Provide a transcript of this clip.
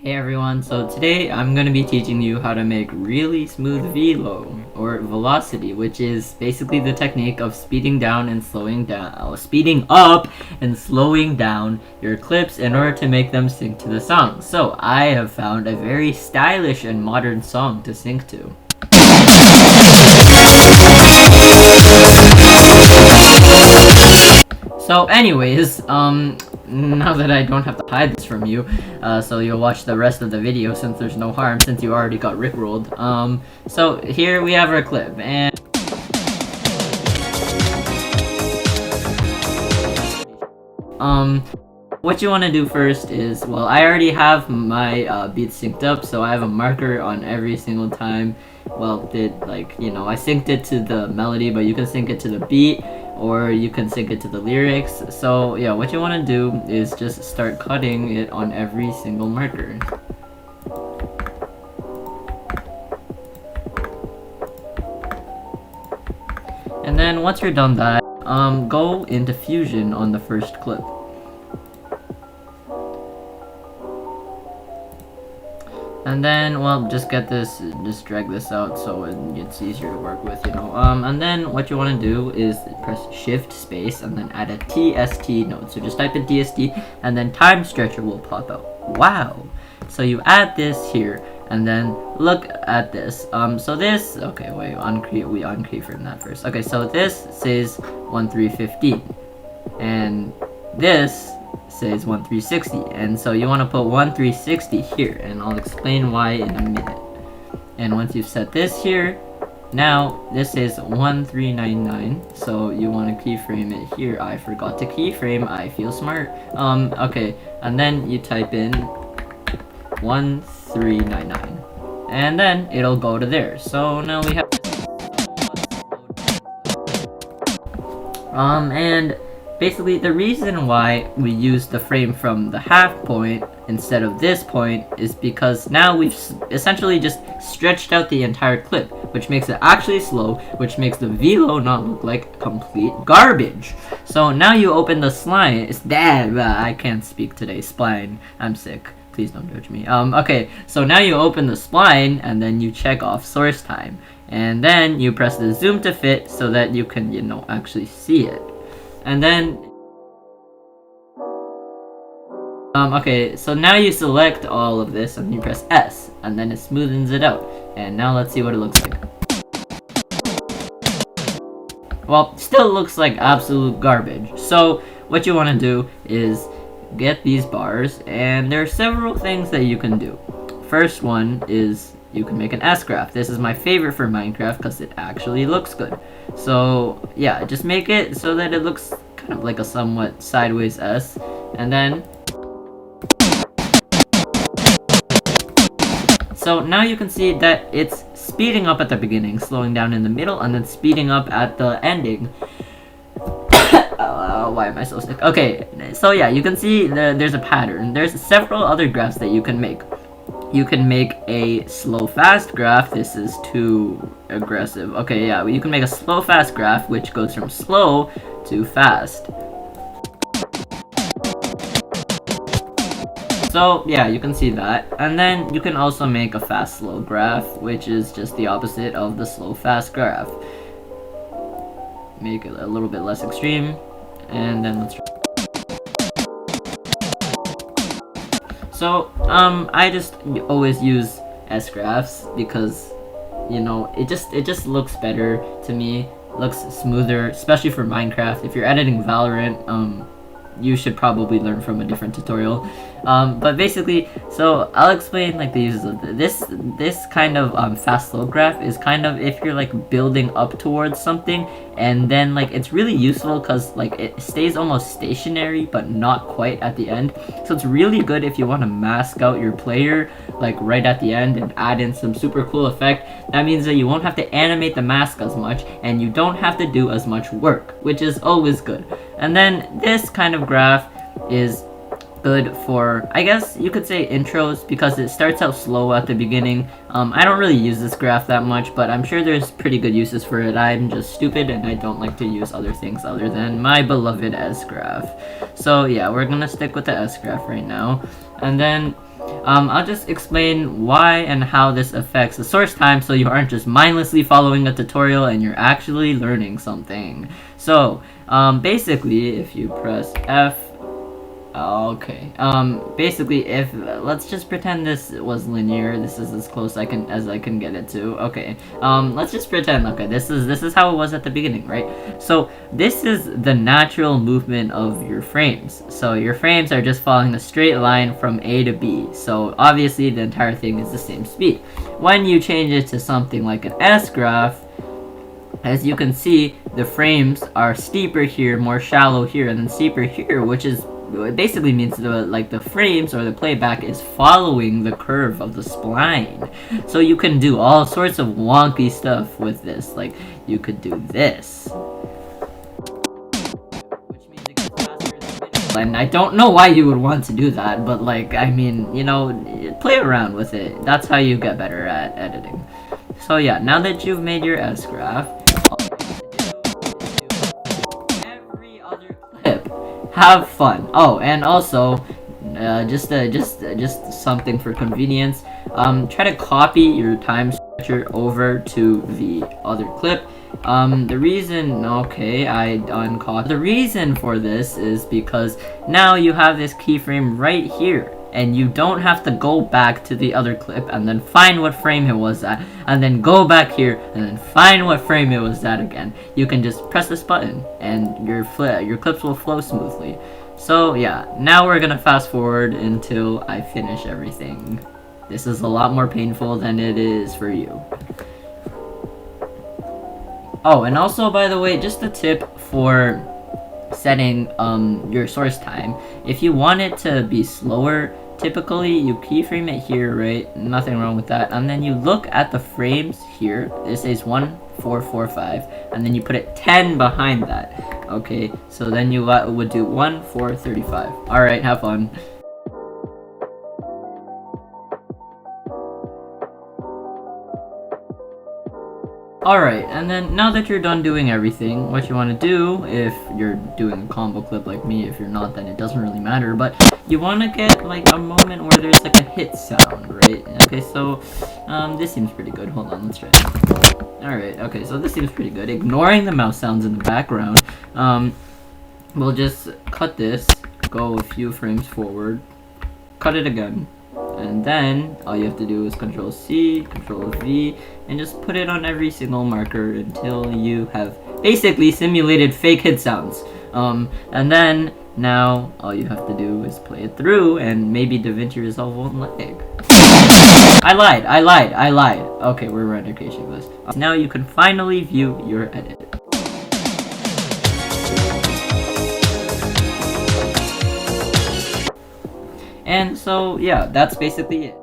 Hey everyone, so today I'm going to be teaching you how to make really smooth velo, or velocity, which is basically the technique of speeding up and slowing down your clips in order to make them sync to the song. So I have found a very stylish and modern song to sync to. So anyways, now that I don't have to hide this from you, so you'll watch the rest of the video since there's no harm, since you already got rickrolled. So here we have our clip, and what you want to do first is, well, I already have my beats synced up, so I have a marker on every single time. Well, I synced it to the melody, but you can sync it to the beat, or you can sync it to the lyrics. So yeah, what you want to do is just start cutting it on every single marker. And then once you're done that, go into Fusion on the first clip. And then, well, just drag this out so it's easier to work with, and then what you want to do is press Shift Space and then add a TST note. So just type in TST and then Time Stretcher will pop out. Wow! So you add this here and then look at this. So this, okay, wait, we unkeyframe that first. Okay, so this says 1315 and this says 1360, and so you want to put 1360 here, and I'll explain why in a minute. And once you've set this here, now this is 1399, so you want to keyframe it here. I forgot to keyframe, I feel smart. Okay, and then you type in 1399 and then it'll go to there. So now we have and basically, the reason why we use the frame from the half point instead of this point is because now we've essentially just stretched out the entire clip, which makes it actually slow, which makes the velo not look like complete garbage. So now you open the spline. I can't speak today. Spline. I'm sick. Please don't judge me. Okay, so now you open the spline and then you check off source time. And then you press the zoom to fit so that you can, actually see it. And then okay, so now you select all of this and you press S and then it smoothens it out. And now let's see what it looks like. Well, still looks like absolute garbage. So what you want to do is get these bars, and there are several things that you can do. First one is you can make an S graph. This is my favorite for Minecraft because it actually looks good. So yeah, just make it so that it looks kind of like a somewhat sideways S, and then so now you can see that it's speeding up at the beginning, slowing down in the middle, and then speeding up at the ending. Why am I so sick? Okay, so yeah, you can see there's a pattern. There's several other graphs that you can make. You can make a slow-fast graph. This is too aggressive. Okay, yeah, you can make a slow-fast graph, which goes from slow to fast. So, yeah, you can see that. And then you can also make a fast-slow graph, which is just the opposite of the slow-fast graph. Make it a little bit less extreme, and then let's try. So, I just always use S graphs because, it just looks better to me, looks smoother, especially for Minecraft. If you're editing Valorant, you should probably learn from a different tutorial. But basically, so I'll explain the uses of this. This kind of fast slow graph is kind of if you're building up towards something, and then it's really useful because it stays almost stationary but not quite at the end. So it's really good if you want to mask out your player right at the end and add in some super cool effect. That means that you won't have to animate the mask as much, and you don't have to do as much work, which is always good. And then this kind of graph is good for, I guess you could say, intros, because it starts out slow at the beginning. I don't really use this graph that much, but I'm sure there's pretty good uses for it. I'm just stupid and I don't like to use other things other than my beloved S graph. So yeah, we're gonna stick with the S graph right now. And then I'll just explain why and how this affects the source time, so you aren't just mindlessly following a tutorial and you're actually learning something. So, basically, if you press F, okay, basically, if, let's just pretend this was linear. This is as close as I can get it to. Okay, let's just pretend, okay, this is how it was at the beginning, right? So, this is the natural movement of your frames. So, your frames are just following a straight line from A to B. So, obviously, the entire thing is the same speed. When you change it to something like an S graph, as you can see, the frames are steeper here, more shallow here, and then steeper here, which is, it basically means the frames or the playback is following the curve of the spline. So you can do all sorts of wonky stuff with this. Like, you could do this, which means it gets faster than video. And I don't know why you would want to do that, but like, I mean, you know, play around with it. That's how you get better at editing. So yeah, now that you've made your S graph, have fun. Oh, and also, just something for convenience. Try to copy your time stretcher over to the other clip. The reason, okay, I uncopied. The reason for this is because now you have this keyframe right here, and you don't have to go back to the other clip and then find what frame it was at, and then go back here and then find what frame it was at again. You can just press this button and your clips will flow smoothly. So yeah, now we're gonna fast forward until I finish everything. This is a lot more painful than it is for you. Oh, and also, by the way, just a tip for setting your source time. If you want it to be slower, typically you keyframe it here, right? Nothing wrong with that. And then you look at the frames here. It says 1445, and then you put it 10 behind that. Okay, so then you would do 1435. All right, have fun. Alright, and then now that you're done doing everything, what you want to do, if you're doing a combo clip like me, if you're not, then it doesn't really matter, but you want to get like a moment where there's like a hit sound, right? Okay, so this seems pretty good. Hold on, let's try it. Alright, okay, so this seems pretty good. Ignoring the mouse sounds in the background, we'll just cut this, go a few frames forward, cut it again. And then all you have to do is Control C, Control V, and just put it on every single marker until you have basically simulated fake hit sounds. And then now all you have to do is play it through, and maybe Davinci Resolve won't lag. I lied. Okay, we're replicating this. Now you can finally view your edit. And so, yeah, that's basically it.